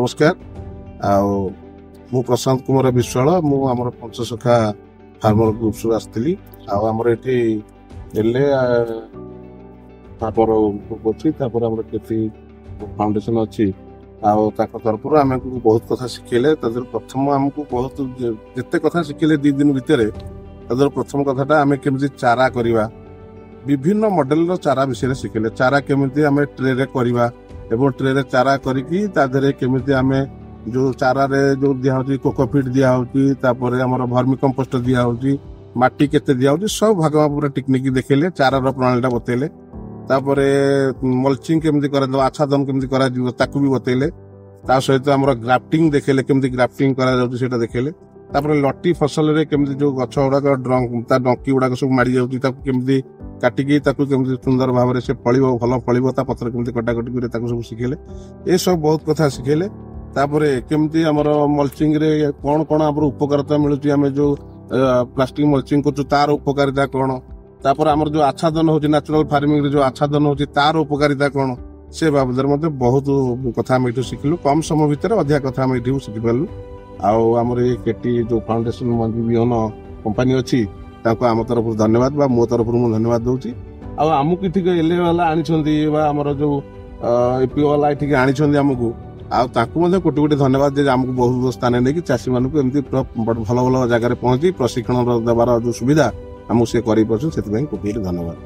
नमस्कार मु प्रशांत कुमार विश्वाल मु आमर पंचसखा फार्मर ग्रुप सु आसली आमर ये फाउंडेशन अच्छी तरफ आम बहुत कथा शिखेले प्रथम आमको बहुत जिते कथा शिखेले 2 दिन भितर प्रथम कथाटा आम केमी चारा करवा विभिन्न मॉडल रो चारा विषय शिखेले चारा केमी आम ट्रे रे करवा एवं ट्रे रे चारा करिकी केमी आम जो चारा रे जो दिया होची कोकोफिट दिया होची तापर हमर वर्मी कंपोस्ट दिया होची माटी केते दिया होची सब भागवा पूरा टेक्निक देखेले चारा रो प्रणालीटा बतेले तापर मल्चिंग केमी करा आच्छादन केमी करा जीव ताकू भी बतेले ता सहित हमर ग्राफ्टिंग देखेले केमी ग्राफ्टिंग करा जाउची सेटा देखेले तापर लट्टी फसल रे केमी जो गछ उडा ड्रंक ता डंकी उडा सब मारी जाउची ताकू केमी काटिकी ताकू केमी सुंदर भाव से फलिबो भल फलिबो ता पत्र केमी कटाकटी करे ताकू सब शिखेले ए सब बहुत कथा शिखेले तापर केमती हमर मल्चिंग रे कौन कौन हमर उपकारिता मिलुची हमें जो प्लास्टिक मल्चिंग करछु तार उपकारिता कौन तापर हमर जो आच्छादन होची नेचुरल फार्मिंग रे जो आच्छादन होची तार उपकारिता कौन से बाबद मते बहुत कथा हम एठु सिखलु कम समय भितर अधिक कथा हम एठु सिखि पालु आउ हमर ए केटी जो फाउंडेशन मंजी बिहन कंपनी अछि ताको हम तरफ धन्यवाद बा मो तरफ मु धन्यवाद दउची आ हमु किठी एले वाला आनी छंदी बा हमर जो एपी वाला एठी आनी छंदी हमकु कोटि कोटि धन्यवाद जे आमको बहुत स्थान नहीं कि चाषी मानक एमती भल भल जगह पहुंची प्रशिक्षण देवार जो सुविधा आमको से कर कोटि धन्यवाद।